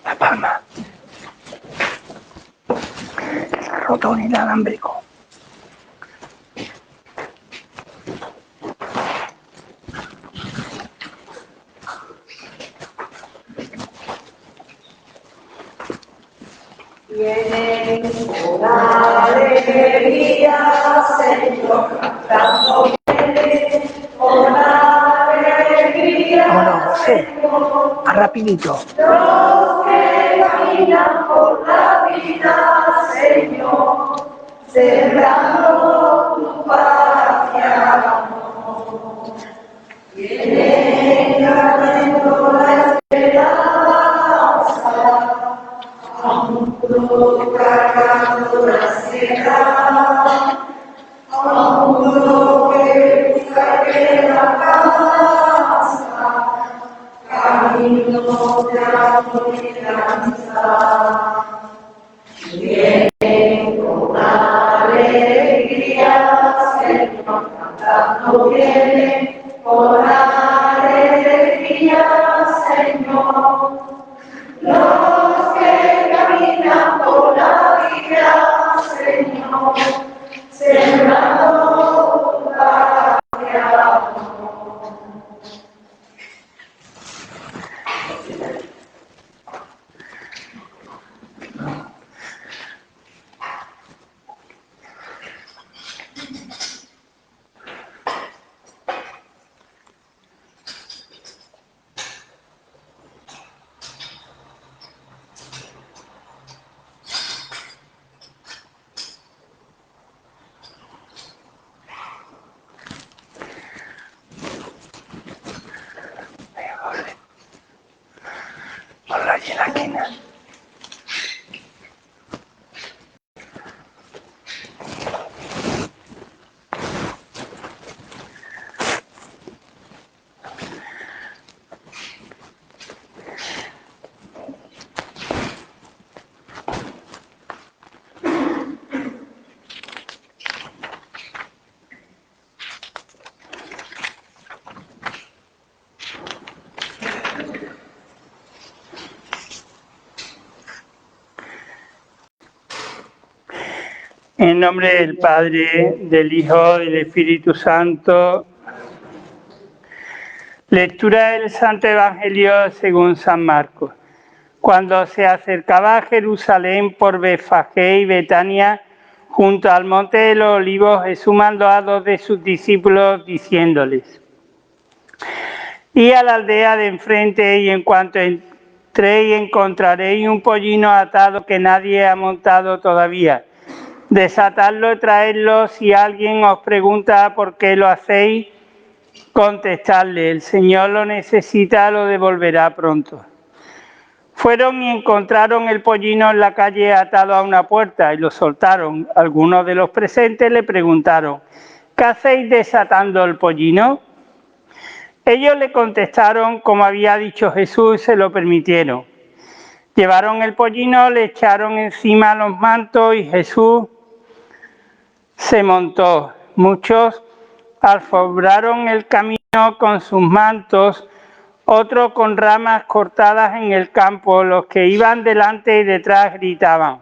La palma. Roto un inalámbrico. Vienen con alegría, Señor, cantando vienen con alegría. Vámonos, José, más rapidito. Los que caminan por la vida, Señor, sembrando tu paz y amor. Vienen trayendo la esperanza. Cargando la ansiedad, a uno que busca que la casa, camino de amor y de amistad. Vienen con alegría, Señor, cantando vienen con alegría, Señor. Los que caminan por la vida, Señor, sembrando tu paz y amor. Ponlo allí en la esquina. En nombre del Padre, del Hijo y del Espíritu Santo. Lectura del Santo Evangelio según San Marcos. Cuando se acercaba a Jerusalén por Betfagé y Betania, junto al monte de los Olivos, Jesús mandó a 2 de sus discípulos diciéndoles: «Id a la aldea de enfrente y en cuanto entréis encontraréis un pollino atado que nadie ha montado todavía. Desatadlo y traedlo. Si alguien os pregunta por qué lo hacéis, contestadle: el Señor lo necesita, lo devolverá pronto». Fueron y encontraron el pollino en la calle atado a una puerta y lo soltaron. Algunos de los presentes le preguntaron: «¿Qué hacéis desatando el pollino?». Ellos le contestaron como había dicho Jesús y se lo permitieron. Llevaron el pollino, le echaron encima los mantos y Jesús se montó. Muchos alfombraron el camino con sus mantos, otros con ramas cortadas en el campo. Los que iban delante y detrás gritaban: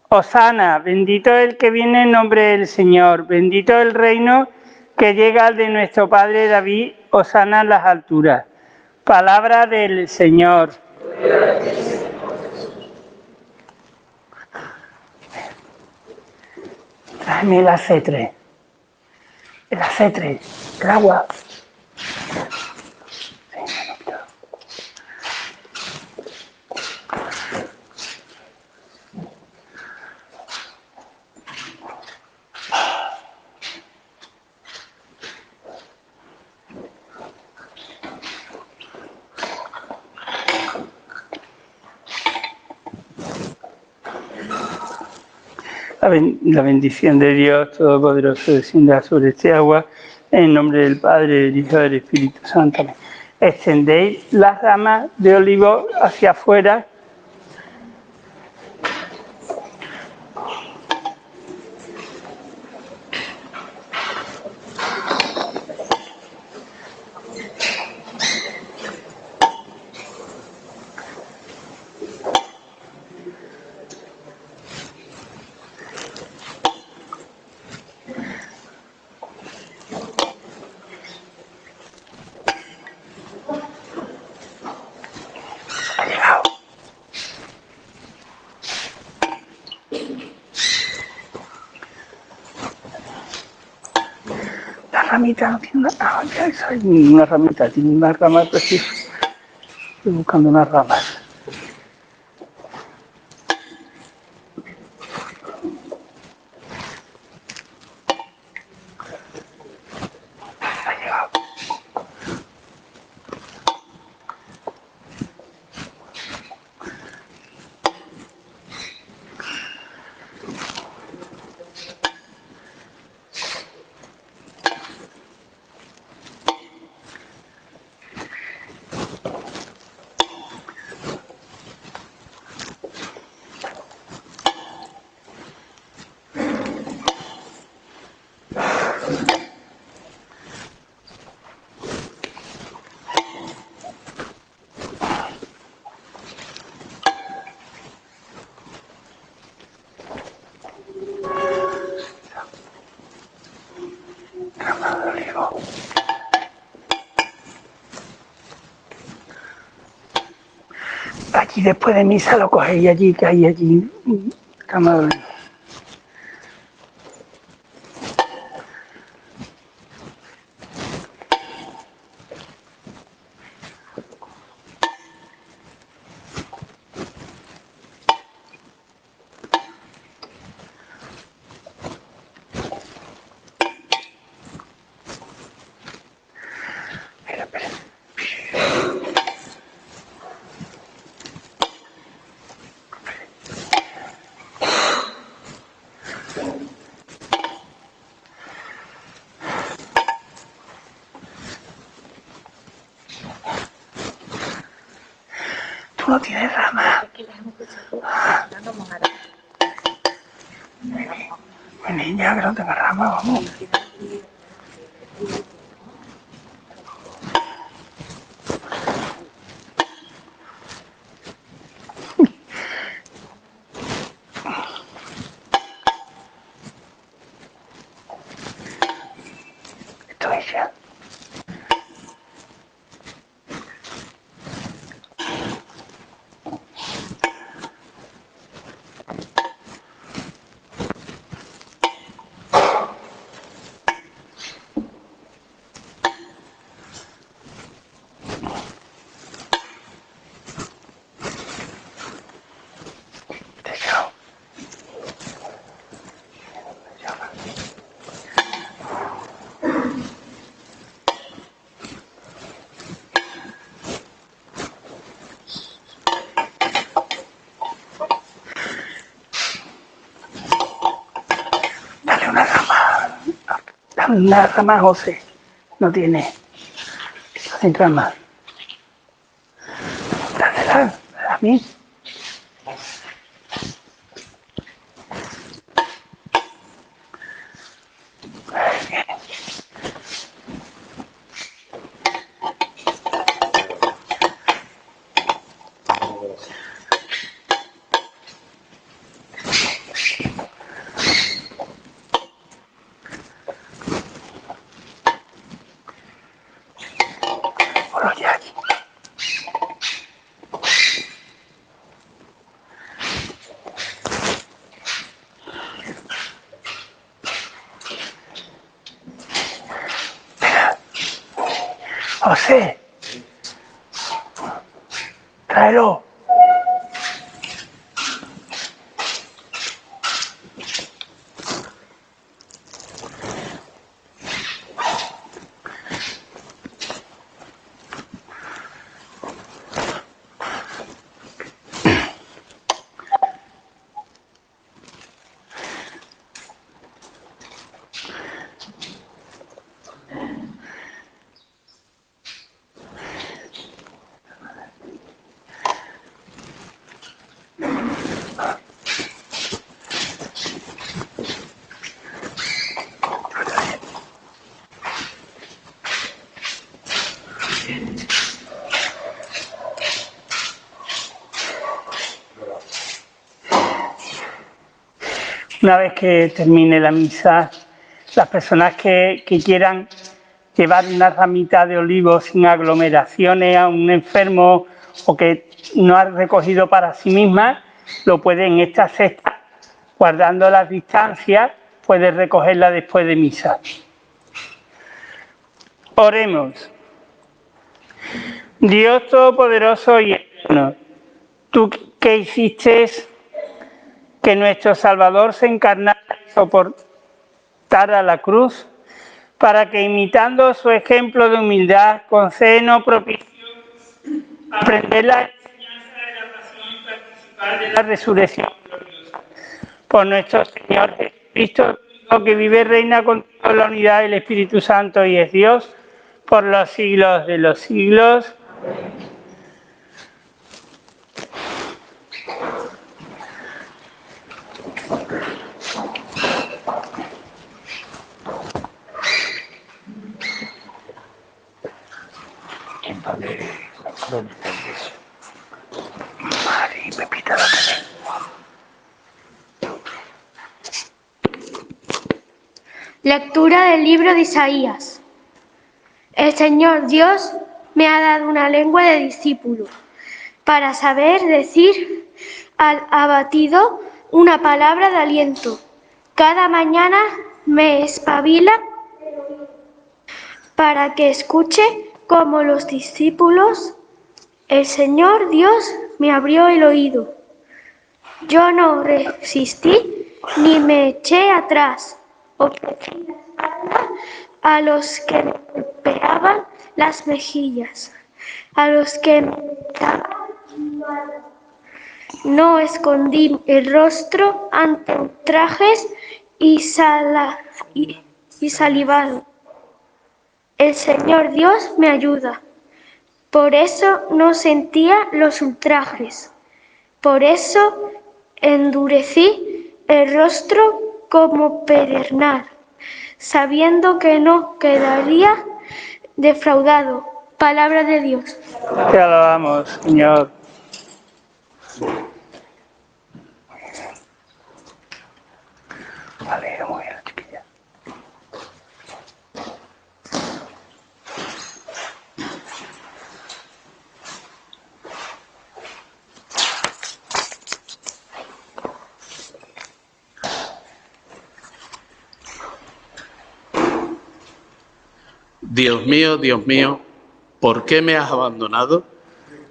«Hosana, bendito el que viene en nombre del Señor, bendito el reino que llega al de nuestro padre David, hosana en las alturas». Palabra del Señor. Tráeme el acetre, el agua. La bendición de Dios Todopoderoso descienda sobre este agua, en nombre del Padre, del Hijo y del Espíritu Santo. Amén. Extendéis las ramas de olivo hacia afuera. ramita, no tiene una... Ah, ya, esa es una ramita, tiene una rama preciosa. Estoy buscando unas ramas. Ha llegado. Rama de olivo. Allí después de misa lo cogéis allí, que hay allí rama de olivo. Espera, espera. Tú no tienes rama. Mi niña, que no tenga rama, vamos. Esto es ya. Dejado. Dale una rama. Dale una rama, José. No tiene. Sin rama. Dásela a mí. Bien. Por ya aquí. José, tráelo. Una vez que termine la misa, las personas que quieran llevar una ramita de olivo sin aglomeraciones a un enfermo o que no ha recogido para sí misma, lo puede en esta cesta, guardando las distancias, puede recogerla después de misa. Oremos. Dios Todopoderoso y Eterno, tú que hiciste que nuestro Salvador se encarnara y soportara la cruz, para que imitando su ejemplo de humildad, concédenos propicio aprender la enseñanza de la pasión y participar de la resurrección gloriosa. Por nuestro Señor Jesucristo, que vive y reina contigo en la unidad del Espíritu Santo y es Dios, por los siglos de los siglos. Lectura del libro de Isaías. El Señor Dios me ha dado una lengua de discípulo, para saber decir al abatido una palabra de aliento. Cada mañana me espabila para que escuche como los discípulos. El Señor Dios me abrió el oído. Yo no resistí ni me eché atrás. Ofrecí la espalda a los que me golpeaban las mejillas, a los que me gritaban. No escondí el rostro ante ultrajes y salivado. El Señor Dios me ayuda. Por eso no sentía los ultrajes. Por eso endurecí el rostro como pedernal, sabiendo que no quedaría defraudado. Palabra de Dios. Te alabamos, Señor. Vale, muy bien, chiquilla. Dios mío, ¿por qué me has abandonado?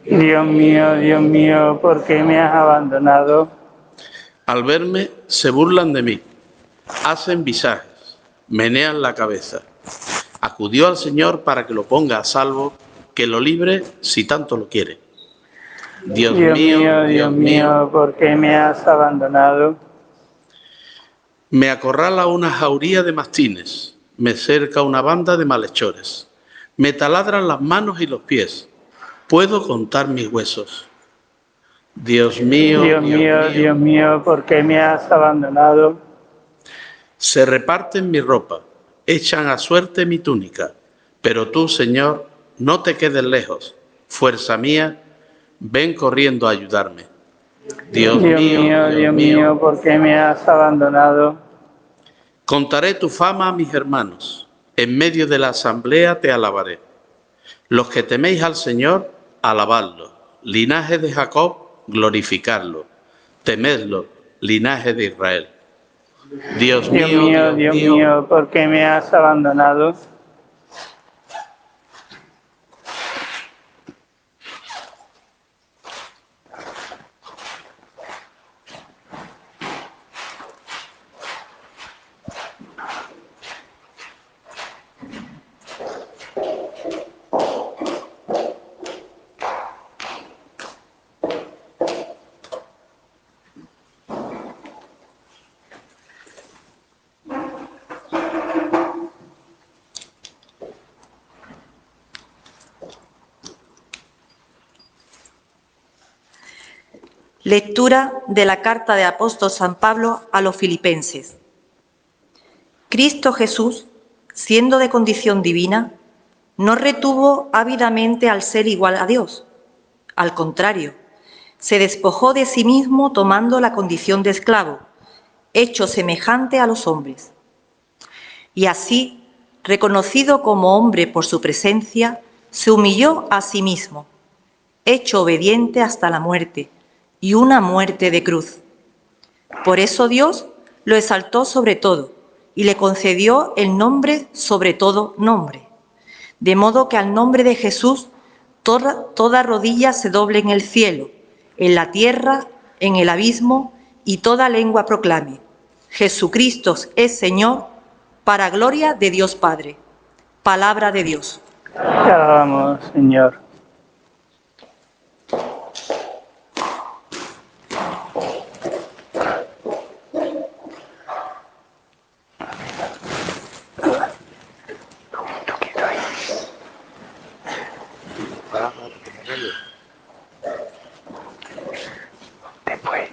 Dios mío, ¿por qué me has abandonado? Al verme, se burlan de mí, hacen visajes, menean la cabeza. Acudió al Señor para que lo ponga a salvo, que lo libre si tanto lo quiere. Dios mío, ¿por qué me has abandonado? me acorrala una jauría de mastines, me cerca una banda de malhechores, me taladran las manos y los pies, puedo contar mis huesos. Dios mío, ¿por qué me has abandonado? se reparten mi ropa, echan a suerte mi túnica, pero tú, Señor, no te quedes lejos, fuerza mía, ven corriendo a ayudarme. Dios mío, ¿por qué me has abandonado? contaré tu fama a mis hermanos, en medio de la asamblea te alabaré. Los que teméis al Señor, alabadlo. Linaje de Jacob, glorificadlo. Temedlo, linaje de Israel. Dios mío, ¿por qué me has abandonado? Lectura de la carta del apóstol San Pablo a los filipenses. Cristo Jesús, siendo de condición divina, no retuvo ávidamente al ser igual a Dios. Al contrario, se despojó de sí mismo tomando la condición de esclavo, hecho semejante a los hombres. Y así, reconocido como hombre por su presencia, se humilló a sí mismo, hecho obediente hasta la muerte, y una muerte de cruz. Por eso Dios lo exaltó sobre todo y le concedió el nombre sobre todo nombre, de modo que al nombre de Jesús toda rodilla se doble en el cielo, en la tierra, en el abismo, y toda lengua proclame: Jesucristo es Señor, para gloria de Dios Padre. Palabra de Dios. Te alabamos, Señor. Después.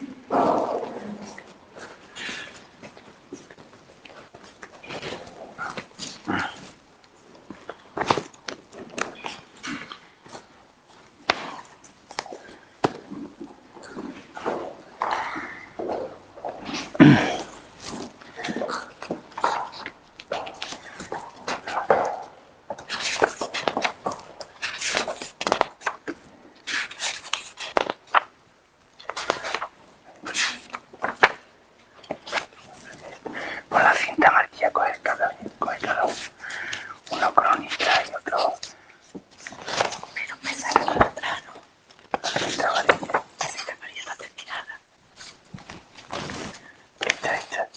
Con la cinta amarilla coge cada uno. Uno cronista y otro. Pero me sacan atrás, ¿no? La cinta amarilla. La cinta amarilla está terminada. Esta.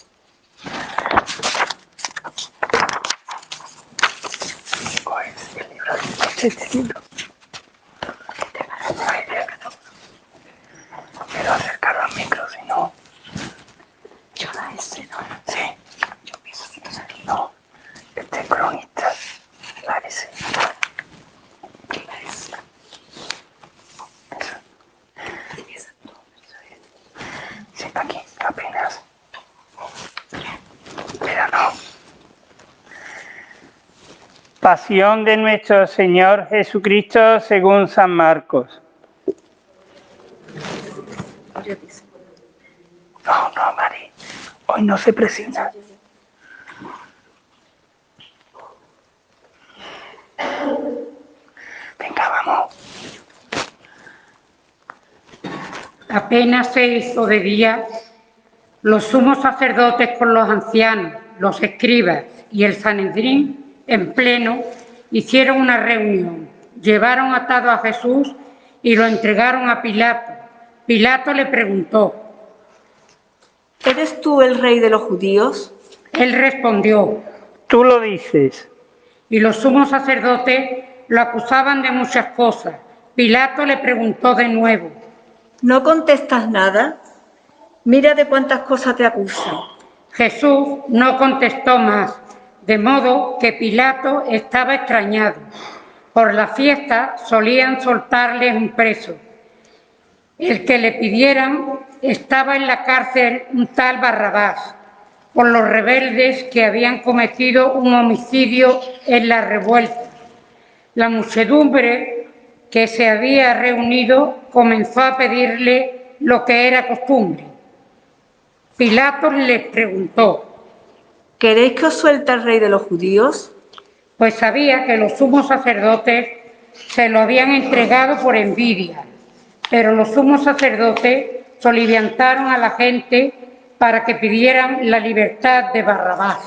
Coge el libro. Este libro. Ahí viene cada uno. Pero acercarlo al micro, si no. Yo la S, ¿no? Sí. Yo pienso que no. Este cronista, la S. La S. Sí, aquí, apenas. Pero no. Pasión de nuestro Señor Jesucristo según San Marcos. No, Mari. Hoy no se presina. Venga, vamos. Apenas se hizo de día, los sumos sacerdotes con los ancianos, los escribas y el Sanedrín en pleno hicieron una reunión. Llevaron atado a Jesús y lo entregaron a Pilato. Pilato le preguntó: ¿Eres tú el rey de los judíos? Él respondió: Tú lo dices. Y los sumos sacerdotes lo acusaban de muchas cosas. Pilato le preguntó de nuevo: ¿No contestas nada? Mira de cuántas cosas te acusan. Jesús no contestó más, de modo que Pilato estaba extrañado. Por la fiesta solían soltarles un preso. El que le pidieran estaba en la cárcel un tal Barrabás, por los rebeldes que habían cometido un homicidio en la revuelta. La muchedumbre que se había reunido comenzó a pedirle lo que era costumbre. Pilato le preguntó: ¿Queréis que os suelte el rey de los judíos? Pues sabía que los sumos sacerdotes se lo habían entregado por envidia, pero los sumos sacerdotes soliviantaron a la gente para que pidieran la libertad de Barrabás.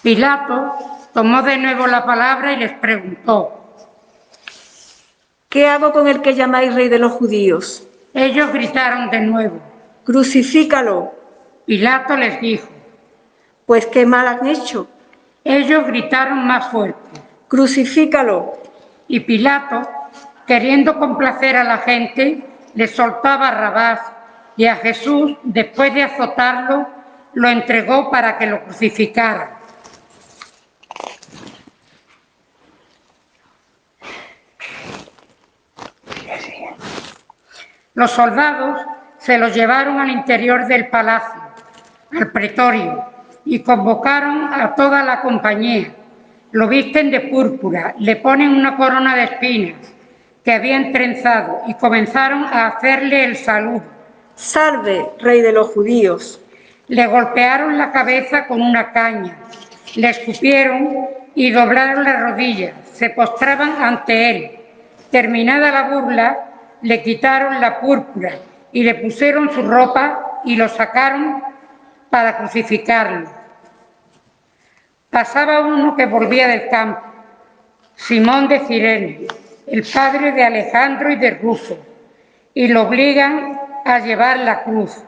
Pilato tomó de nuevo la palabra y les preguntó: ¿Qué hago con el que llamáis rey de los judíos? Ellos gritaron de nuevo. Crucifícalo. Pilato les dijo: Pues qué mal han hecho. Ellos gritaron más fuerte. Crucifícalo. Y Pilato, queriendo complacer a la gente, le soltó a Barrabás, y a Jesús, después de azotarlo, lo entregó para que lo crucificaran. Los soldados se lo llevaron al interior del palacio, al pretorio, y convocaron a toda la compañía. Lo visten de púrpura, le ponen una corona de espinas que habían trenzado y comenzaron a hacerle el saludo. Salve, rey de los judíos. Le golpearon la cabeza con una caña, le escupieron y doblaron las rodillas, se postraban ante él. Terminada la burla, le quitaron la púrpura y le pusieron su ropa y lo sacaron para crucificarlo. Pasaba uno que volvía del campo Simón de Cirene, el padre de Alejandro y de Rufo, y lo obligan a llevar la cruz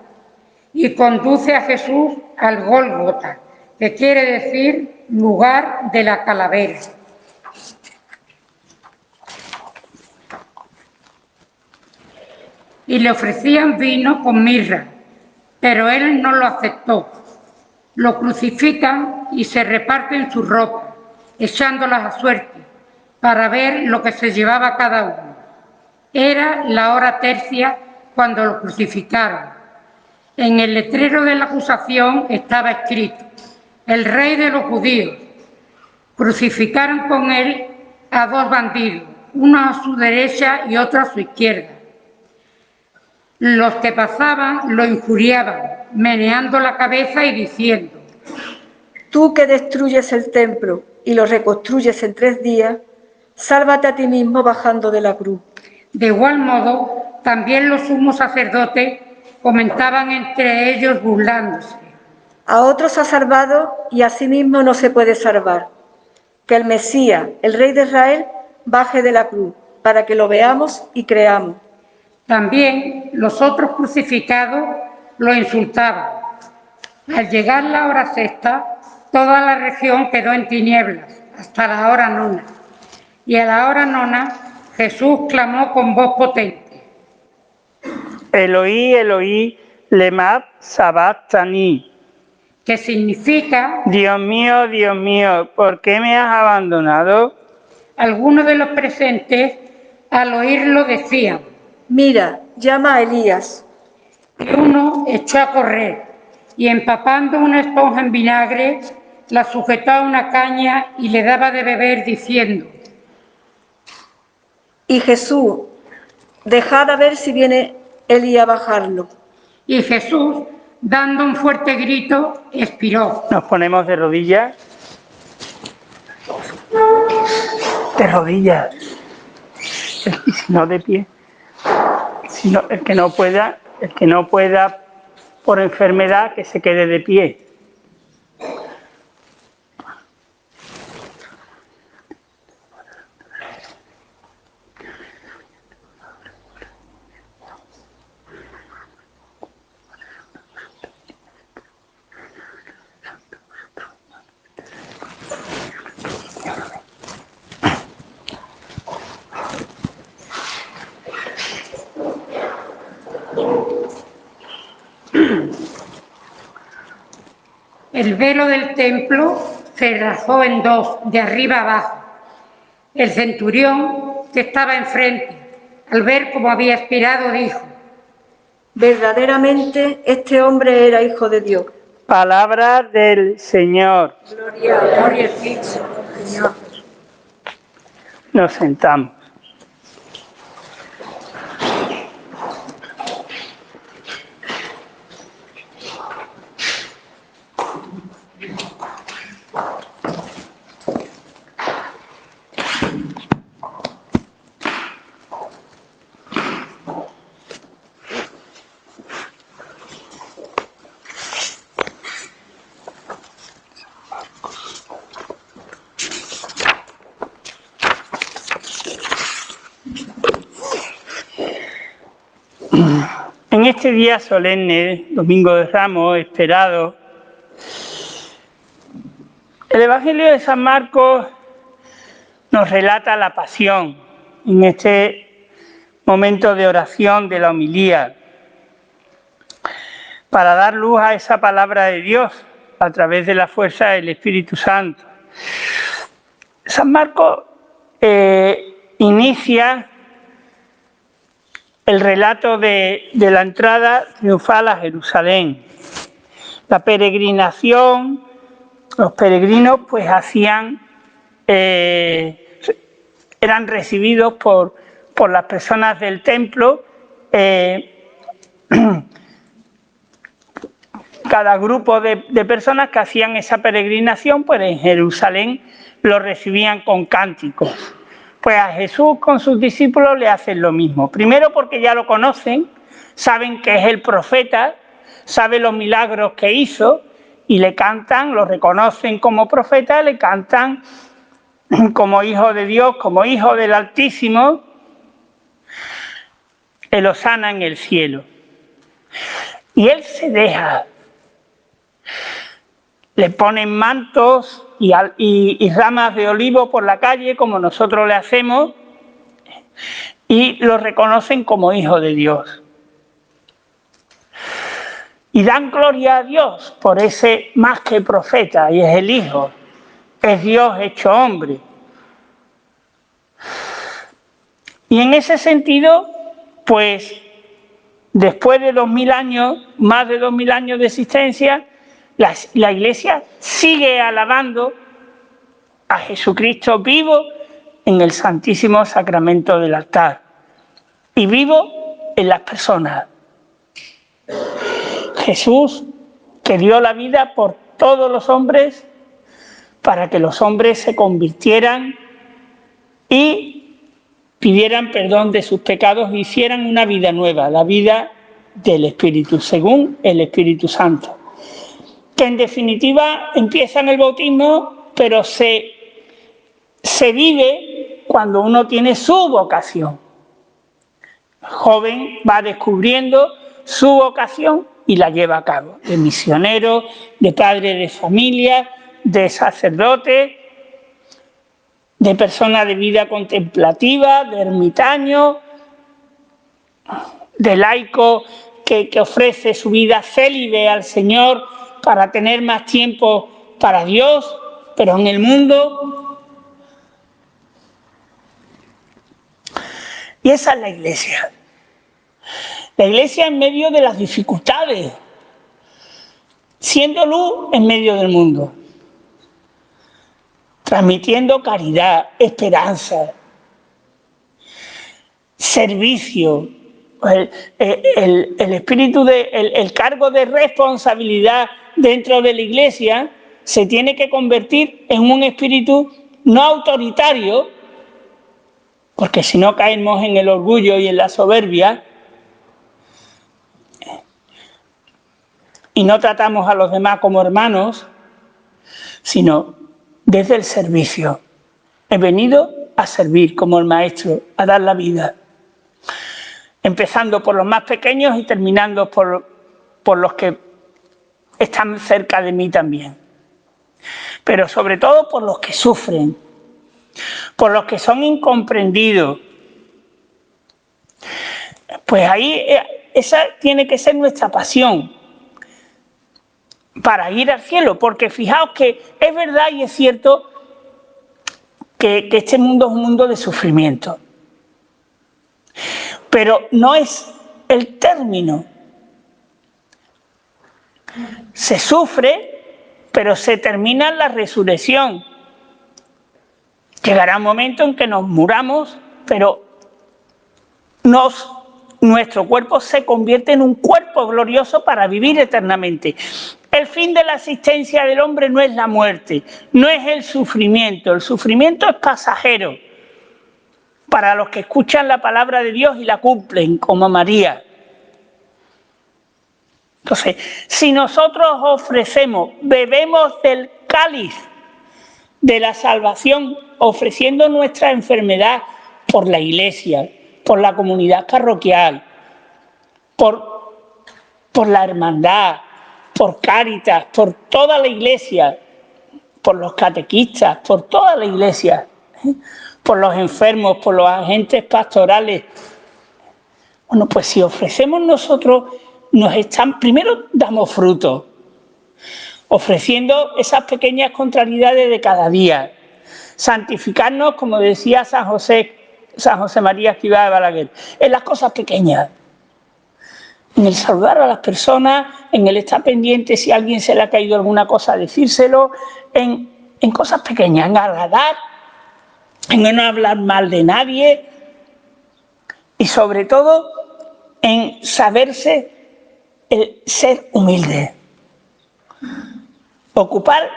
y conduce a Jesús al Gólgota, que quiere decir lugar de la calavera. Y le ofrecían vino con mirra, pero él no lo aceptó. Lo crucifican y se reparten sus ropas, echándolas a suerte, para ver lo que se llevaba cada uno. Era la hora tercia cuando lo crucificaron. En el letrero de la acusación estaba escrito: el rey de los judíos. Crucificaron con él a dos bandidos, uno a su derecha y otro a su izquierda. Los que pasaban lo injuriaban, meneando la cabeza y diciendo: tú que destruyes el templo y lo reconstruyes en 3 días, sálvate a ti mismo bajando de la cruz. De igual modo, también los sumos sacerdotes comentaban entre ellos burlándose: A otros ha salvado y a sí mismo no se puede salvar. Que el Mesías, el Rey de Israel, baje de la cruz, para que lo veamos y creamos. También los otros crucificados lo insultaban. Al llegar la hora sexta, toda la región quedó en tinieblas, hasta la hora nona. Y a la hora nona, Jesús clamó con voz potente: Eloí, Eloí, lema sabachthani. que significa: Dios mío, ¿por qué me has abandonado? algunos de los presentes al oírlo decían: Mira, llama a Elías. y uno echó a correr y, empapando una esponja en vinagre, la sujetó a una caña y le daba de beber diciendo: Y Jesús, dejad a ver si viene Elías a bajarlo. y Jesús, dando un fuerte grito, expiró. Nos ponemos de rodillas. De rodillas. Y si no de pie. Si no, el que no pueda por enfermedad, que se quede de pie. El velo del templo se rasgó en dos, de arriba abajo. El centurión, que estaba enfrente, al ver cómo había expirado, dijo: verdaderamente este hombre era hijo de Dios. Palabra del Señor. Gloria a ti, Señor. Nos sentamos. En este día solemne, Domingo de Ramos, esperado, el Evangelio de San Marcos nos relata la pasión en este momento de oración de la homilía, para dar luz a esa palabra de Dios a través de la fuerza del Espíritu Santo. San Marcos inicia el relato de la entrada triunfal a Jerusalén. La peregrinación, los peregrinos pues eran recibidos por las personas del templo. Cada grupo de personas que hacían esa peregrinación, pues en Jerusalén lo recibían con cánticos. Pues a Jesús con sus discípulos le hacen lo mismo. Primero porque ya lo conocen, saben que es el profeta, saben los milagros que hizo y le cantan, lo reconocen como profeta, le cantan como hijo de Dios, como hijo del Altísimo, el hosana en el cielo. Y él se deja. Le ponen mantos y ramas de olivo por la calle, como nosotros le hacemos, y lo reconocen como hijo de Dios. Y dan gloria a Dios por ese más que profeta, y es el Hijo, es Dios hecho hombre. Y en ese sentido, pues, después de 2000 años, más de 2000 años de existencia, la Iglesia sigue alabando a Jesucristo vivo en el Santísimo Sacramento del altar y vivo en las personas. Jesús, que dio la vida por todos los hombres para que los hombres se convirtieran y pidieran perdón de sus pecados e hicieran una vida nueva, la vida del Espíritu, según el Espíritu Santo. Que en definitiva empieza en el bautismo, pero se vive cuando uno tiene su vocación. El joven va descubriendo su vocación y la lleva a cabo, de misionero, de padre de familia, de sacerdote, de persona de vida contemplativa, de ermitaño, de laico que ofrece su vida célibe al Señor para tener más tiempo para Dios, pero en el mundo. Y esa es la Iglesia. La Iglesia en medio de las dificultades, siendo luz en medio del mundo, transmitiendo caridad, esperanza, servicio, el espíritu el cargo de responsabilidad dentro de la Iglesia se tiene que convertir en un espíritu no autoritario, porque si no caemos en el orgullo y en la soberbia y no tratamos a los demás como hermanos, sino desde el servicio. He venido a servir como el Maestro, a dar la vida. Empezando por los más pequeños y terminando por los que están cerca de mí también. Pero sobre todo por los que sufren, por los que son incomprendidos. Pues ahí esa tiene que ser nuestra pasión para ir al cielo, porque fijaos que es verdad y es cierto que este mundo es un mundo de sufrimiento. Pero no es el término. Se sufre, pero se termina la resurrección. Llegará un momento en que nos muramos, pero nuestro cuerpo se convierte en un cuerpo glorioso para vivir eternamente. El fin de la existencia del hombre no es la muerte, no es el sufrimiento es pasajero para los que escuchan la palabra de Dios y la cumplen, como María. Entonces, si nosotros ofrecemos, bebemos del cáliz de la salvación, ofreciendo nuestra enfermedad por la Iglesia, por la comunidad parroquial, por la hermandad, por Cáritas, por toda la Iglesia, por los catequistas, por toda la Iglesia, por los enfermos, por los agentes pastorales. Bueno, pues si ofrecemos nosotros, primero damos fruto, ofreciendo esas pequeñas contrariedades de cada día. Santificarnos, como decía San José María Escrivá de Balaguer, en las cosas pequeñas. En el saludar a las personas, en el estar pendiente si a alguien se le ha caído alguna cosa, decírselo, en cosas pequeñas, en agradar, en no hablar mal de nadie y sobre todo en saberse el ser humilde. Ocupar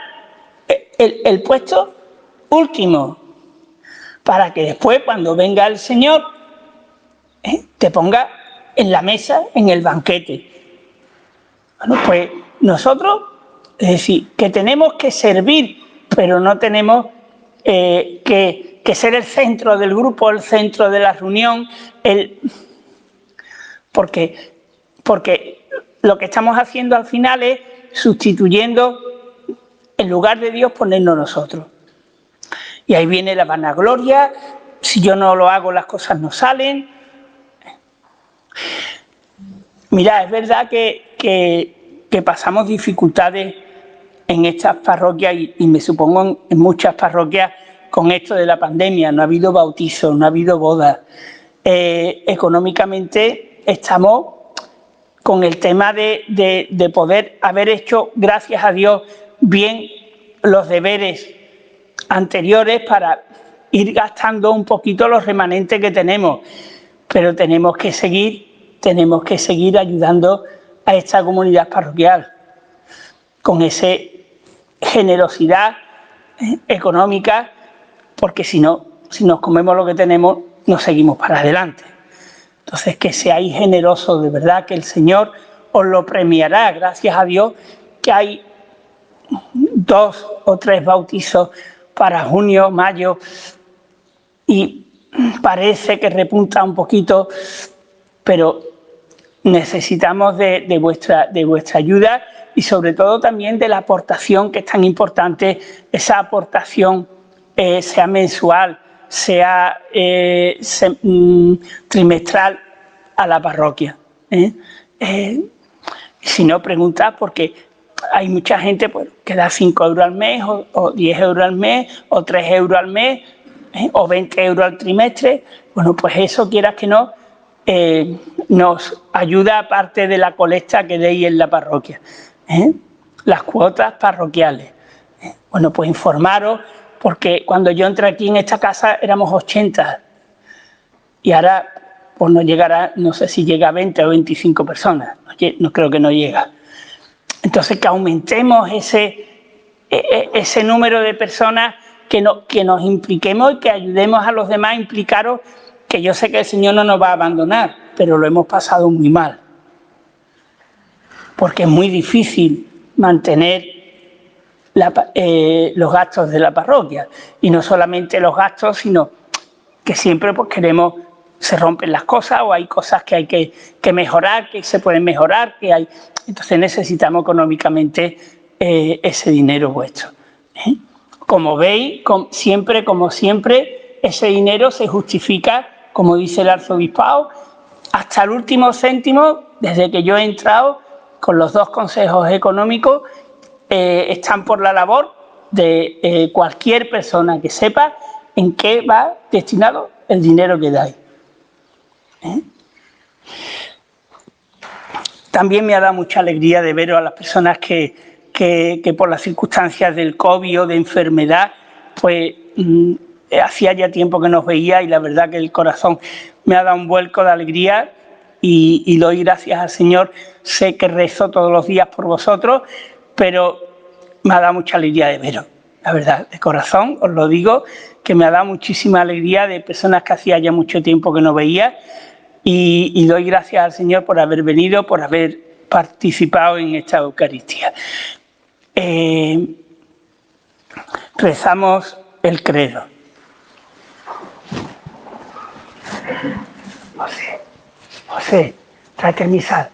el puesto último para que después cuando venga el Señor te ponga en la mesa, en el banquete. Bueno, pues nosotros, es decir, que tenemos que servir, pero no tenemos que ser el centro del grupo, el centro de la reunión, porque lo que estamos haciendo al final es sustituyendo, en lugar de Dios, ponernos nosotros. Y ahí viene la vanagloria: si yo no lo hago, las cosas no salen. Mira, es verdad que pasamos dificultades en estas parroquias y me supongo en muchas parroquias con esto de la pandemia. No ha habido bautizos, no ha habido bodas. Económicamente estamos con el tema de poder haber hecho, gracias a Dios, bien los deberes anteriores para ir gastando un poquito los remanentes que tenemos, pero tenemos que seguir ayudando a esta comunidad parroquial con esa generosidad económica, porque si no, si nos comemos lo que tenemos, no seguimos para adelante. Entonces, que seáis generosos, de verdad, que el Señor os lo premiará. Gracias a Dios que hay 2 o 3 bautizos para junio, mayo, y parece que repunta un poquito, pero necesitamos de vuestra ayuda y sobre todo también de la aportación, que es tan importante, esa aportación, sea mensual, sea trimestral, a la parroquia. Si no, preguntad, porque hay mucha gente pues, que da 5 euros al mes, o 10 euros al mes, o 3 euros al mes, o 20 euros al trimestre. Bueno, pues eso, quieras que no, nos ayuda, aparte de la colecta que deis en la parroquia. Las cuotas parroquiales. Bueno, pues informaros, porque cuando yo entré aquí en esta casa éramos 80 y ahora pues no llegará, no sé si llega a 20 o 25 personas, no creo que no llega. Entonces, que aumentemos ese número de personas, que nos impliquemos y que ayudemos a los demás a implicaros, que yo sé que el Señor no nos va a abandonar, pero lo hemos pasado muy mal, porque es muy difícil mantener los gastos de la parroquia, y no solamente los gastos, sino que siempre pues queremos, se rompen las cosas o hay cosas que hay que mejorar, que se pueden mejorar, entonces necesitamos económicamente ese dinero vuestro. Como veis, como siempre, ese dinero se justifica, como dice el arzobispado, hasta el último céntimo. Desde que yo he entrado, con los 2 consejos económicos, están por la labor de cualquier persona que sepa en qué va destinado el dinero que dais. También me ha dado mucha alegría de ver a las personas que por las circunstancias del COVID o de enfermedad, pues hacía ya tiempo que nos veía, y la verdad que el corazón me ha dado un vuelco de alegría y doy gracias al Señor. Sé que rezo todos los días por vosotros, pero me ha dado mucha alegría de veros. La verdad, de corazón os lo digo, que me ha dado muchísima alegría, de personas que hacía ya mucho tiempo que no veía, y doy gracias al Señor por haber venido, por haber participado en esta Eucaristía. Rezamos el credo. José, tráete el misal.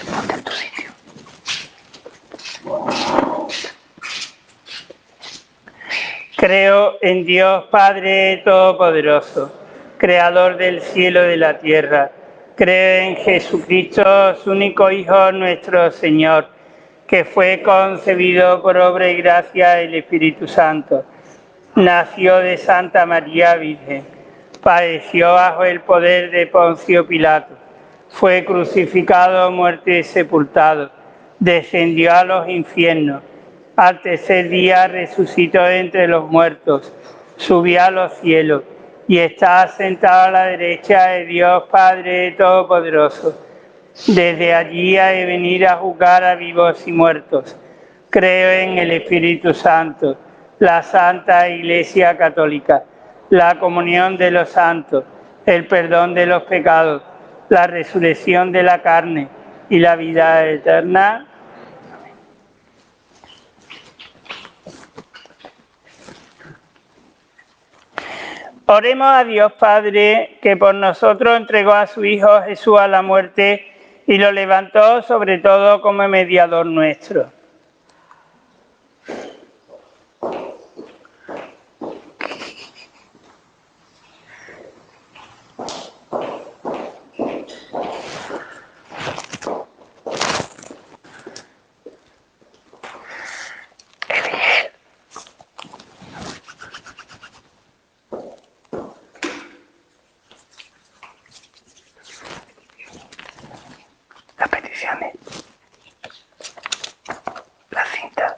Ponte en tu sitio. Creo en Dios Padre Todopoderoso, Creador del cielo y de la tierra. Creo en Jesucristo, su único Hijo, nuestro Señor, que fue concebido por obra y gracia del Espíritu Santo. Nació de Santa María Virgen, padeció bajo el poder de Poncio Pilato, fue crucificado, muerto y sepultado, descendió a los infiernos, al tercer día resucitó de entre los muertos, subió a los cielos, y está sentado a la derecha de Dios Padre Todopoderoso. Desde allí ha de venir a juzgar a vivos y muertos. Creo en el Espíritu Santo, la Santa Iglesia Católica, la comunión de los santos, el perdón de los pecados, la resurrección de la carne y la vida eterna. Oremos a Dios Padre, que por nosotros entregó a su Hijo Jesús a la muerte y lo levantó sobre todo como mediador nuestro. Las peticiones. La cinta.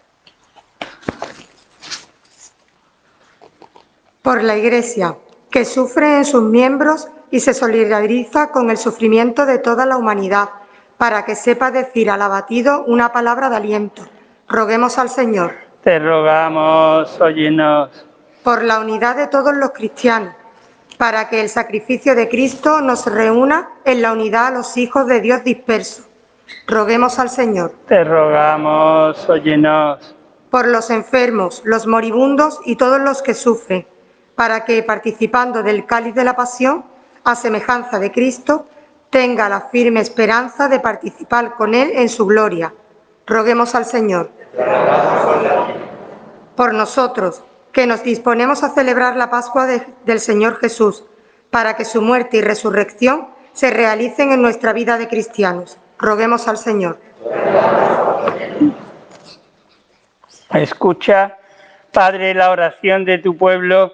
Por la Iglesia, que sufre en sus miembros y se solidariza con el sufrimiento de toda la humanidad, para que sepa decir al abatido una palabra de aliento. Roguemos al Señor. Te rogamos, óyenos. Por la unidad de todos los cristianos, para que el sacrificio de Cristo nos reúna en la unidad a los hijos de Dios dispersos. Roguemos al Señor. Te rogamos, óyenos. Por los enfermos, los moribundos y todos los que sufren, para que, participando del cáliz de la pasión, a semejanza de Cristo, tenga la firme esperanza de participar con Él en su gloria. Roguemos al Señor. Por nosotros, que nos disponemos a celebrar la Pascua del Señor Jesús, para que su muerte y resurrección se realicen en nuestra vida de cristianos. Roguemos al Señor. Escucha, Padre, la oración de tu pueblo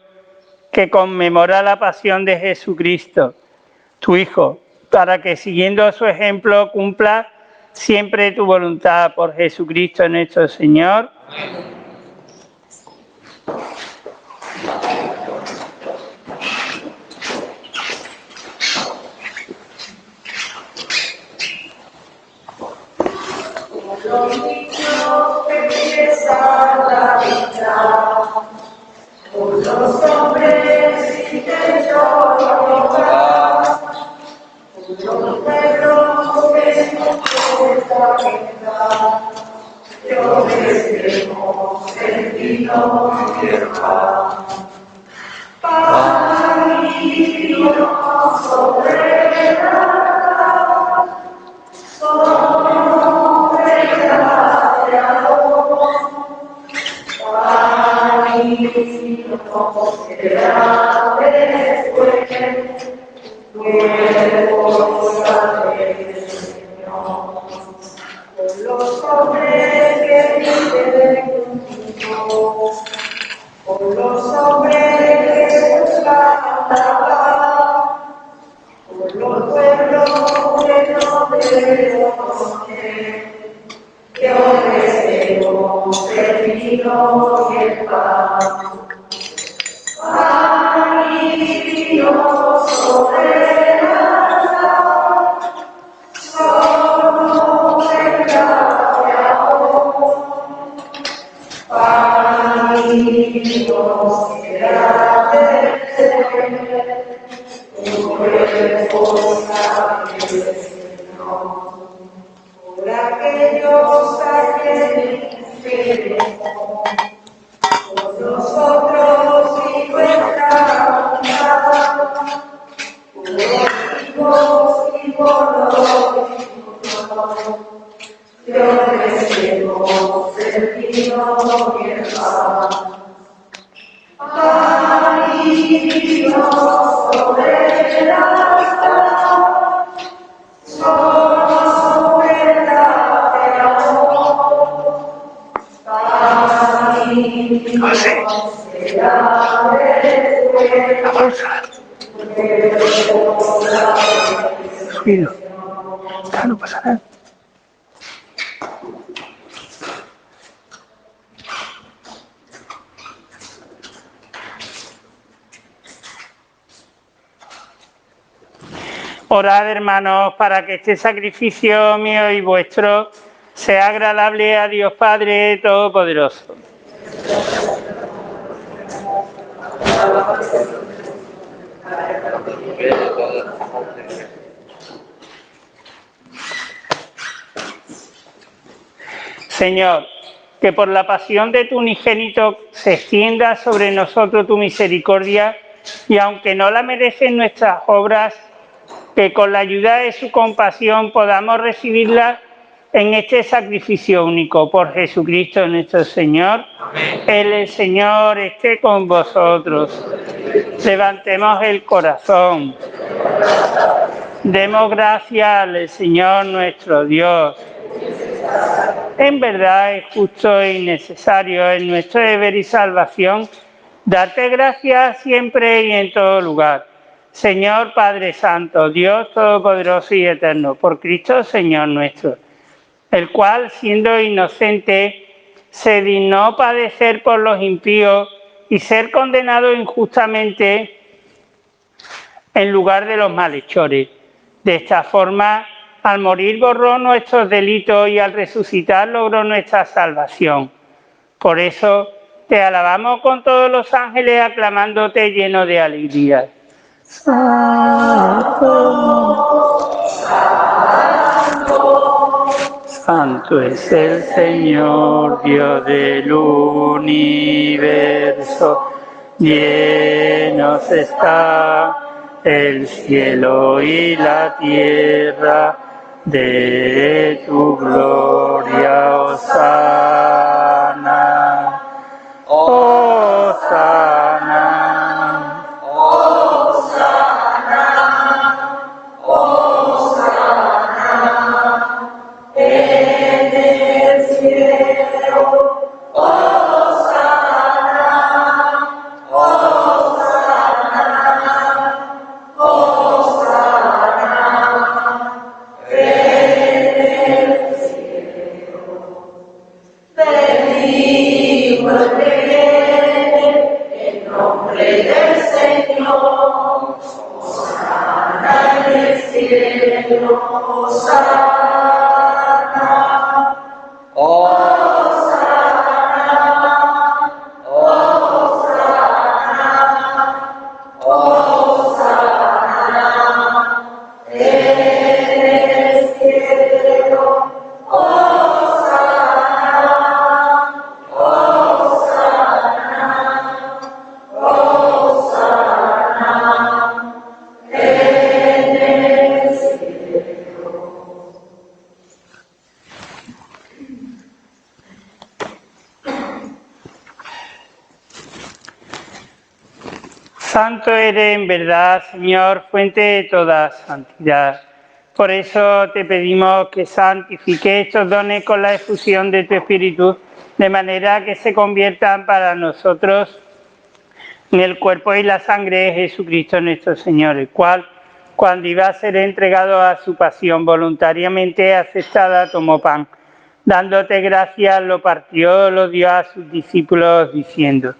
que conmemora la pasión de Jesucristo, tu Hijo, para que siguiendo su ejemplo cumpla siempre tu voluntad por Jesucristo nuestro Señor. Los hombres y que yo los pueblos que no esta verdad, que obedecemos el vino y el pan. Pan y vino sobre la sobre la pan y vino será después, luego sale. Por los hombres que viven contigo, por los hombres que buscan la paz, por los pueblos que no te conocen, que ofrecemos el vino y el pan. Pan y vino sobre la sobre la pan y vino será después, tu cuerpo sabe, Señor. Por aquellos a quienes queremos, por nosotros y nuestra unidad, por los hijos y por los hijos, te ofrecemos el vino y el pan. Pan y vino sobre la paz, sobre la amor. Pan y vino será después, Ruido. No pasa nada. Orad, hermanos, para que este sacrificio mío y vuestro sea agradable a Dios Padre Todopoderoso. Señor, que por la pasión de tu unigénito se extienda sobre nosotros tu misericordia, y aunque no la merecen nuestras obras, que con la ayuda de su compasión podamos recibirla en este sacrificio único. Por Jesucristo nuestro Señor. Amén. El Señor esté con vosotros. Levantemos el corazón. Demos gracias al Señor nuestro Dios. En verdad es justo y necesario en nuestro deber y salvación darte gracias siempre y en todo lugar. Señor Padre Santo, Dios Todopoderoso y Eterno, por Cristo Señor nuestro, el cual, siendo inocente, se dignó padecer por los impíos y ser condenado injustamente en lugar de los malhechores. De esta forma, al morir borró nuestros delitos y al resucitar logró nuestra salvación. Por eso te alabamos con todos los ángeles, aclamándote lleno de alegría. Santo, Santo, Santo es el Señor, Dios del universo. Llenos está el cielo y la tierra de tu gloria, Hosana, Hosana, Hosana, Hosana, en el cielo, Hosana, Hosana, Hosana, en el cielo. Bendigo el nombre del Señor. Hosana en el cielo, Hosana, Hosana, Hosana, Hosana, en el cielo, Hosana, Hosana, Hosana, en el cielo. Santo eres en verdad, Señor, fuente de toda santidad. Por eso te pedimos que santifiques estos dones con la efusión de tu Espíritu, de manera que se conviertan para nosotros en el cuerpo y la sangre de Jesucristo nuestro Señor, el cual, cuando iba a ser entregado a su pasión voluntariamente aceptada, tomó pan. Dándote gracias, lo partió, lo dio a sus discípulos, diciendo: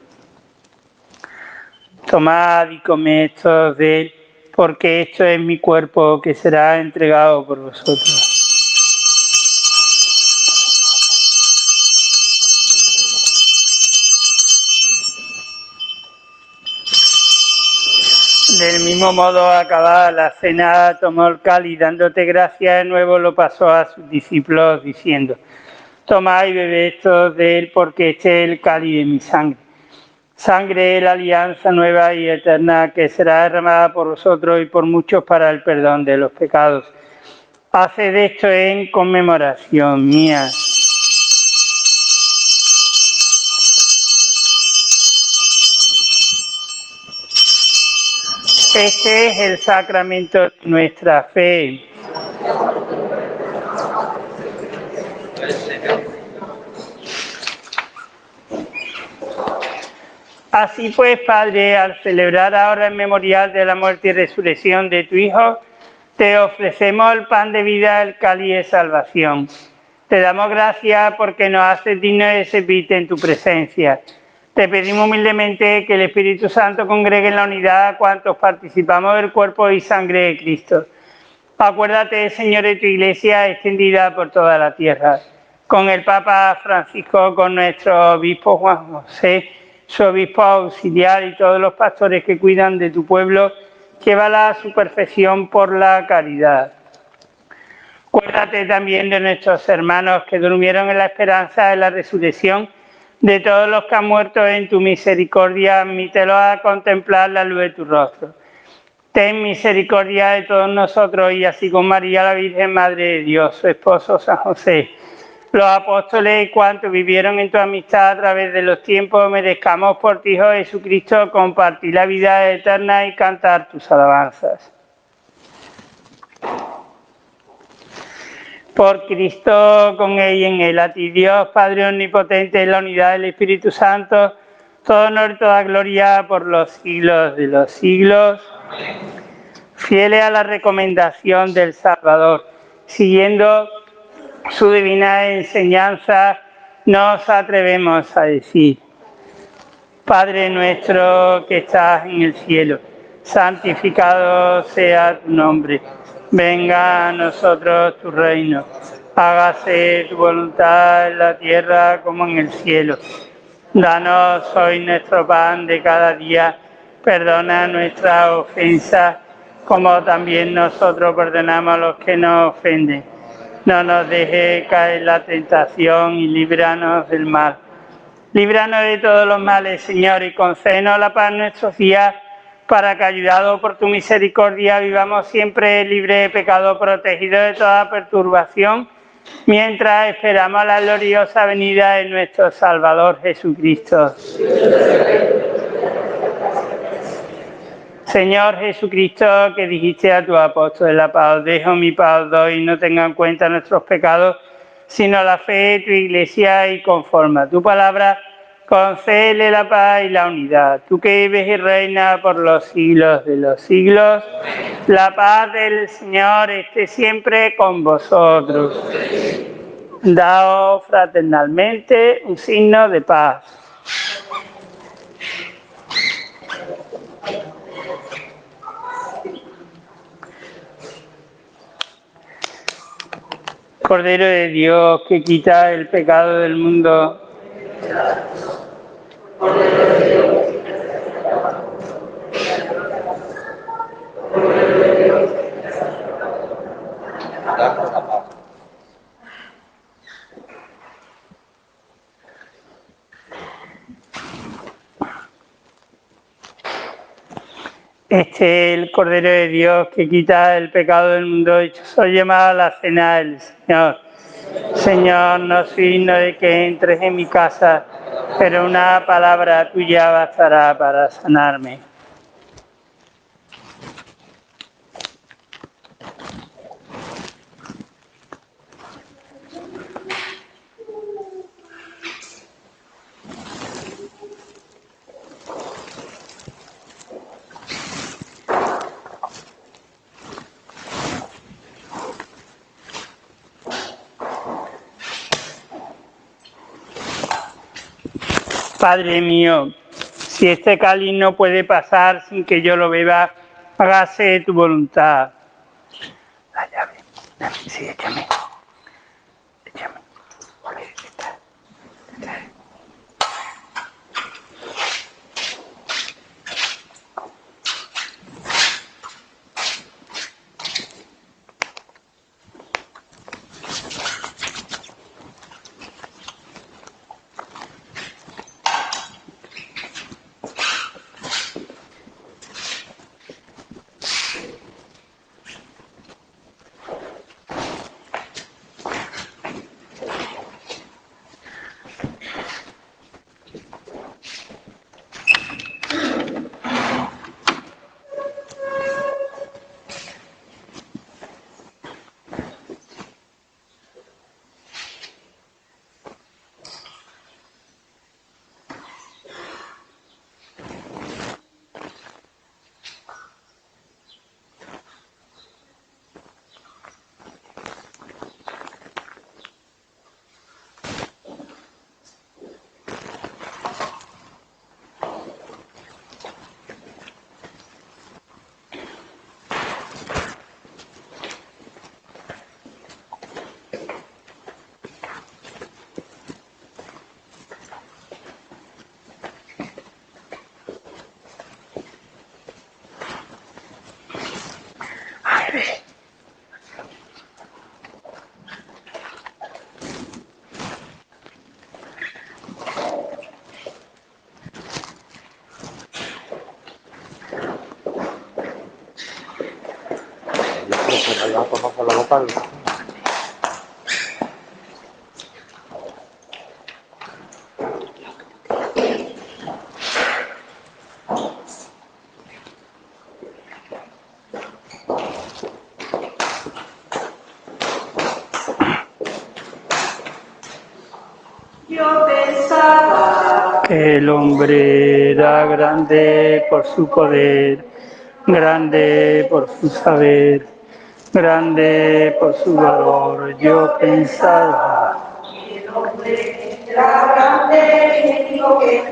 tomad y comed todos de él, porque esto es mi cuerpo que será entregado por vosotros. Del mismo modo, acabada la cena, tomó el cáliz, dándote gracias de nuevo, lo pasó a sus discípulos, diciendo: tomad y bebed todos de él, porque este es el cáliz de mi sangre. Sangre de la alianza nueva y eterna, que será derramada por vosotros y por muchos para el perdón de los pecados. Haced esto en conmemoración mía. Este es el sacramento de nuestra fe. Así pues, Padre, al celebrar ahora el memorial de la muerte y resurrección de tu Hijo, te ofrecemos el pan de vida, el cáliz de salvación. Te damos gracias porque nos haces dignos de servirte en tu presencia. Te pedimos humildemente que el Espíritu Santo congregue en la unidad a cuantos participamos del cuerpo y sangre de Cristo. Acuérdate, Señor, de tu Iglesia extendida por toda la tierra, con el Papa Francisco, con nuestro obispo Juan José, su obispo auxiliar y todos los pastores que cuidan de tu pueblo, llévala a su perfección por la caridad. Acuérdate también de nuestros hermanos que durmieron en la esperanza de la resurrección, de todos los que han muerto en tu misericordia, admítelos a contemplar la luz de tu rostro. Ten misericordia de todos nosotros y así con María la Virgen, Madre de Dios, su esposo San José, los apóstoles y cuantos vivieron en tu amistad a través de los tiempos, merezcamos por ti, Hijo Jesucristo, compartir la vida eterna y cantar tus alabanzas. Por Cristo, con Él y en Él, a ti Dios, Padre omnipotente, en la unidad del Espíritu Santo, todo honor y toda gloria por los siglos de los siglos. Fieles a la recomendación del Salvador, siguiendo su divina enseñanza, nos atrevemos a decir: Padre nuestro que estás en el cielo, santificado sea tu nombre. Venga a nosotros tu reino. Hágase tu voluntad en la tierra como en el cielo. Danos hoy nuestro pan de cada día. Perdona nuestras ofensas, como también nosotros perdonamos a los que nos ofenden. No nos dejes caer en la tentación y líbranos del mal. Líbranos de todos los males, Señor, y concédenos la paz en nuestros días, para que, ayudados por tu misericordia, vivamos siempre libres de pecado, protegidos de toda perturbación, mientras esperamos la gloriosa venida de nuestro Salvador Jesucristo. Señor Jesucristo, que dijiste a tus apóstoles: la paz os dejo, mi paz os doy, no tengan en cuenta nuestros pecados, sino la fe de tu Iglesia, y conforme a tu palabra, concédele la paz y la unidad. Tú que vives y reinas por los siglos de los siglos, la paz del Señor esté siempre con vosotros. Daos fraternalmente un signo de paz. Cordero de Dios, que quita el pecado del mundo. Este es el Cordero de Dios que quita el pecado del mundo. Soy llamado a la cena del Señor. Señor, no soy digno de que entres en mi casa, pero una palabra tuya bastará para sanarme. Padre mío, si este cáliz no puede pasar sin que yo lo beba, hágase tu voluntad. La llave. Sí, échame. Échame. Yo pensaba que el hombre era grande por su poder, grande por su saber, grande por su valor. Yo pensaba que el hombre era grande y digo que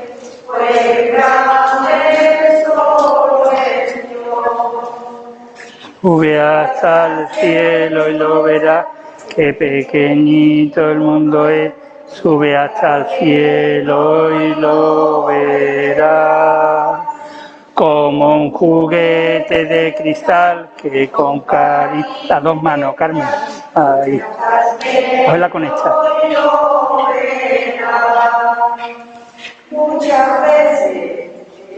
fue grande solo el Señor. sube hasta el cielo y lo verá, que pequeñito el mundo es. Sube hasta el cielo y lo verá, como un juguete de cristal que con cariño... Las dos manos, Carmen. Ahí. Cógela con esta. Muchas veces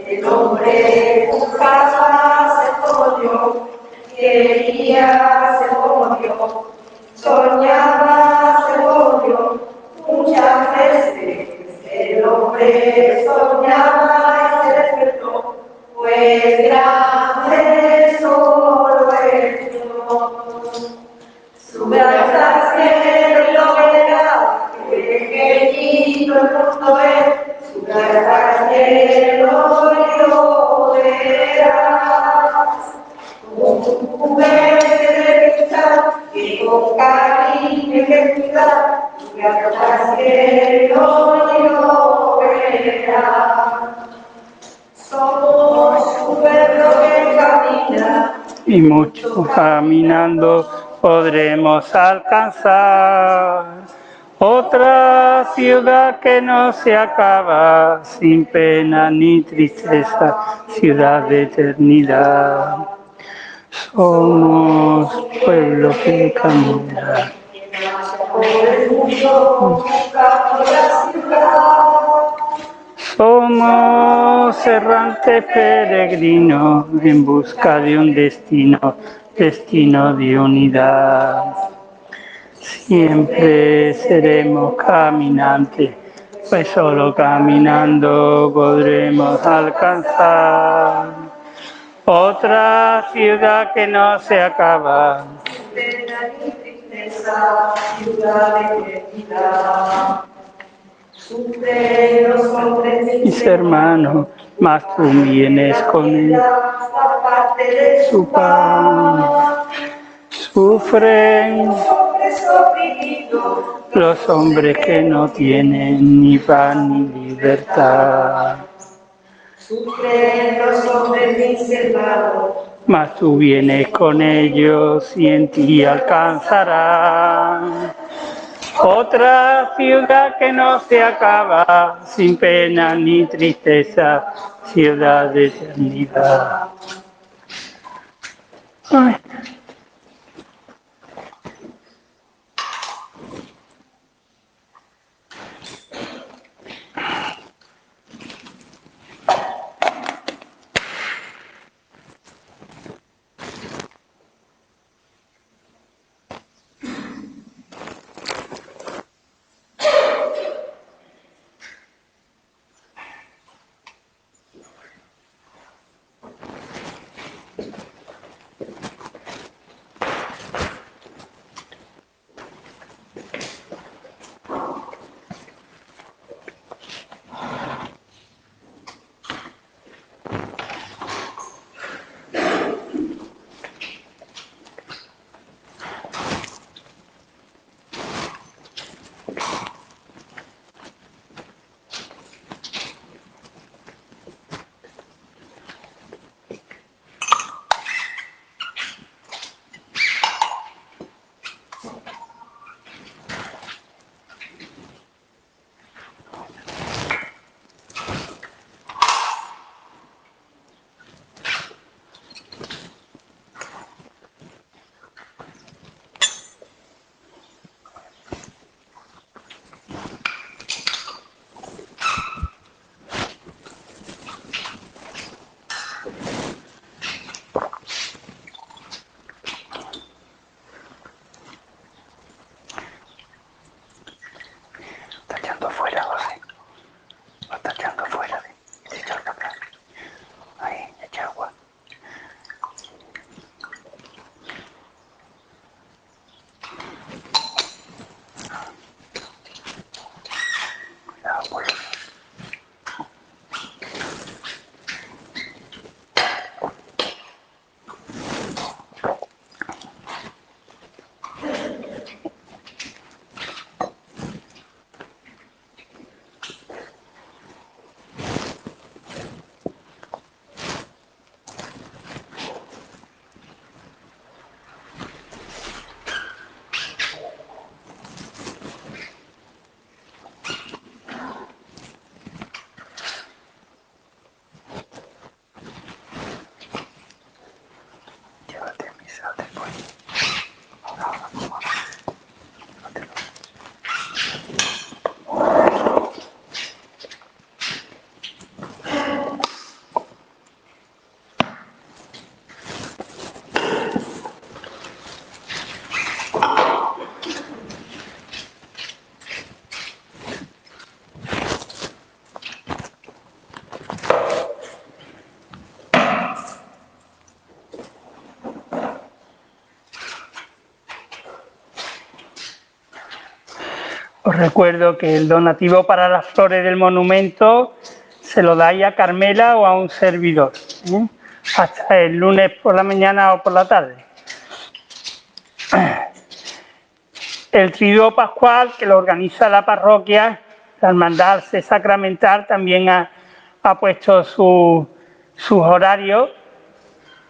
el hombre buscaba ser como Dios, quería ser como Dios, soñaba ser como Dios. Muchas veces el hombre soñaba y se despertó, pues grande solo es Dios. Sube hasta el cielo y lo verá, que pequeñito el mundo es. Sube hasta el cielo y lo verás. Como un juguete de cristal que con cariño y felicidad. Sube hasta el cielo y lo verás. Somos un pueblo que camina. Y mucho caminando podremos alcanzar otra ciudad que no se acaba, sin pena ni tristeza, ciudad de eternidad. Somos pueblo que camina. Somos errantes peregrinos en busca de un destino, destino de unidad. Siempre seremos caminantes, pues solo caminando podremos alcanzar otra ciudad que no se acaba. Pena ni tristeza, ciudad de eternidad. Sufren los hombres Mis hermanos, mas tú vienes con él. la parte de Su pan. Sufren los hombres oprimidos, los hombres que no tienen ni pan ni libertad. sufren los hombres mis hermanos. Mas tú vienes con ellos y en ti alcanzarán otra ciudad que no se acaba, sin pena ni tristeza, ciudad de eternidad. Ay. Os recuerdo que el donativo para las flores del monumento se lo dais a Carmela o a un servidor, hasta el lunes por la mañana o por la tarde. El triduo pascual, que lo organiza la parroquia, la hermandad sacramental, también ha puesto sus horarios,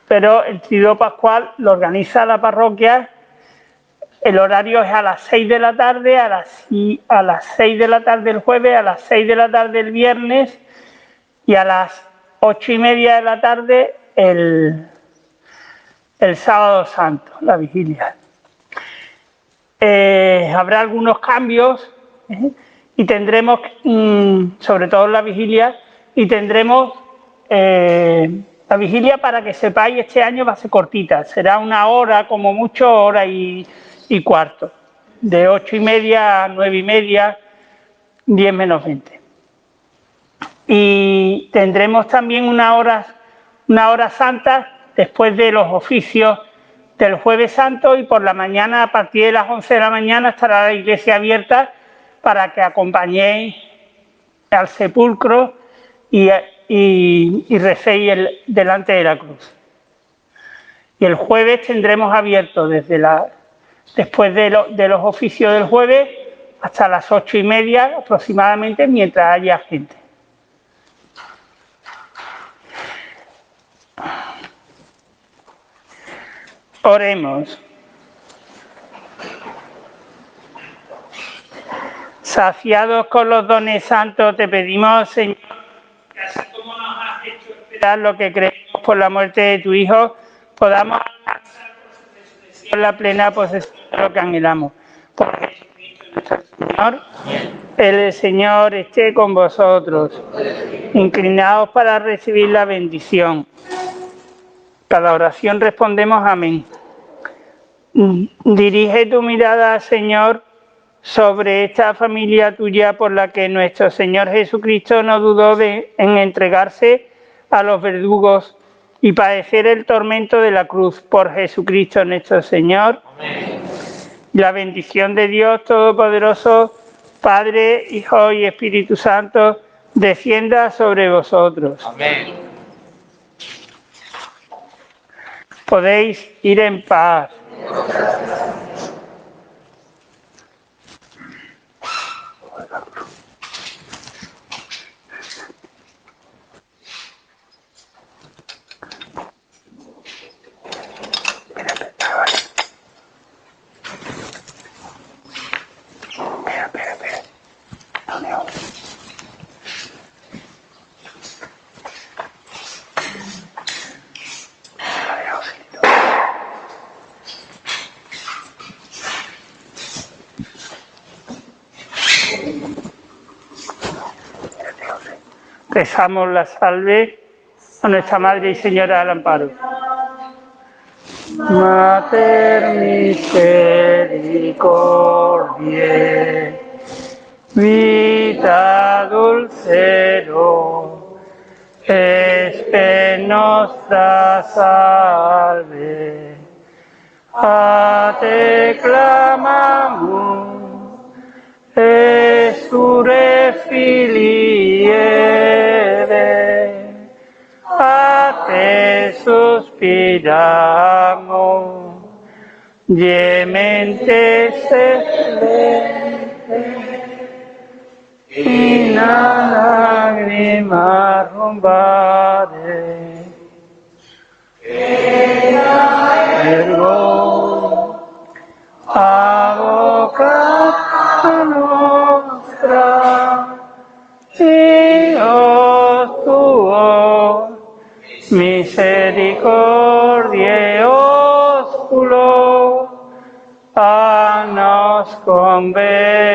pero el triduo pascual lo organiza la parroquia. El horario es a las 6 de la tarde, a las 6 de la tarde el jueves, a las 6 de la tarde el viernes y a las 8:30 de la tarde el sábado santo, la vigilia. Habrá algunos cambios y tendremos, sobre todo en la vigilia, y tendremos la vigilia, para que sepáis, este año va a ser cortita, será 1 hora, como mucho, 1:15, de 8:30 a 9:30, 10 menos 20. Y tendremos también una hora santa después de los oficios del Jueves Santo, y por la mañana, a partir de las 11 de la mañana, estará la iglesia abierta para que acompañéis al sepulcro y recéis delante de la cruz. Y el jueves tendremos abierto después de los oficios del jueves hasta las 8:30 aproximadamente, mientras haya gente. Oremos. Saciados con los dones santos, te pedimos, Señor, que así como nos has hecho esperar lo que creemos por la muerte de tu Hijo, podamos alcanzar por su resurrección la plena posesión de lo que anhelamos. Por Jesucristo nuestro Señor. El Señor esté con vosotros. Inclinaos para recibir la bendición. Cada oración respondemos amén. Dirige tu mirada, Señor, sobre esta familia tuya, por la que nuestro Señor Jesucristo no dudó en entregarse a los verdugos y padecer el tormento de la cruz. Por Jesucristo nuestro Señor. Amén. La bendición de Dios Todopoderoso, Padre, Hijo y Espíritu Santo, descienda sobre vosotros. Amén. Podéis ir en paz. Espera. No me oigo. Rezamos la salve a nuestra Madre y Señora del Amparo. Mater misericordiae, vita dulcero, espe nostra salve. A te clamamus, Esure filii Eve, a te suspiramos, gementes in lacrima rombare, ergo avocata nostra, Dios tuo, misericordiae osculo, a nos converte.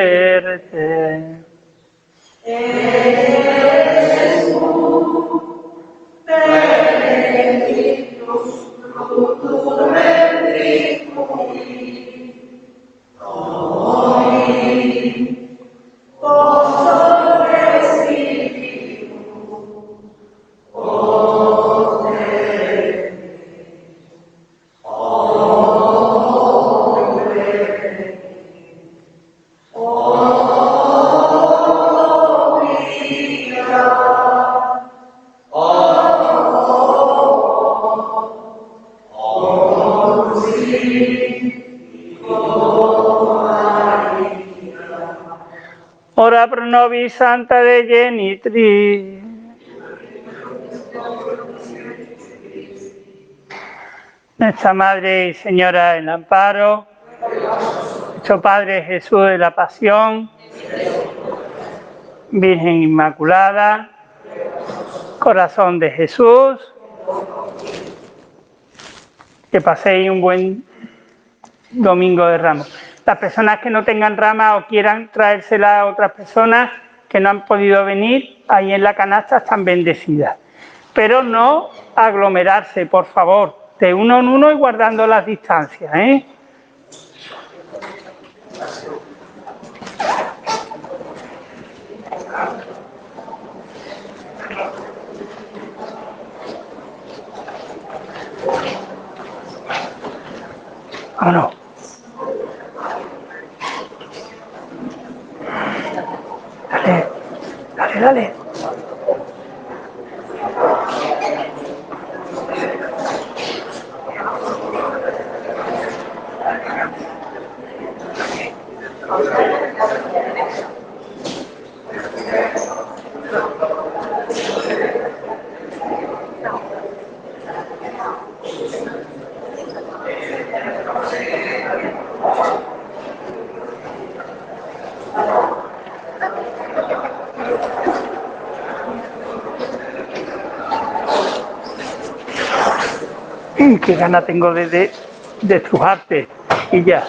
Oh nobis Santa de Genitri. Nuestra Madre y Señora del Amparo, nuestro Padre Jesús de la Pasión, Virgen Inmaculada, Corazón de Jesús, que paséis un buen Domingo de Ramos. Las personas que no tengan rama o quieran traérsela a otras personas que no han podido venir, ahí en la canasta están bendecidas. Pero no aglomerarse, por favor, de uno en uno y guardando las distancias, ¿eh? Vámonos. Dale, dale, dale. Qué gana tengo de estrujarte y ya.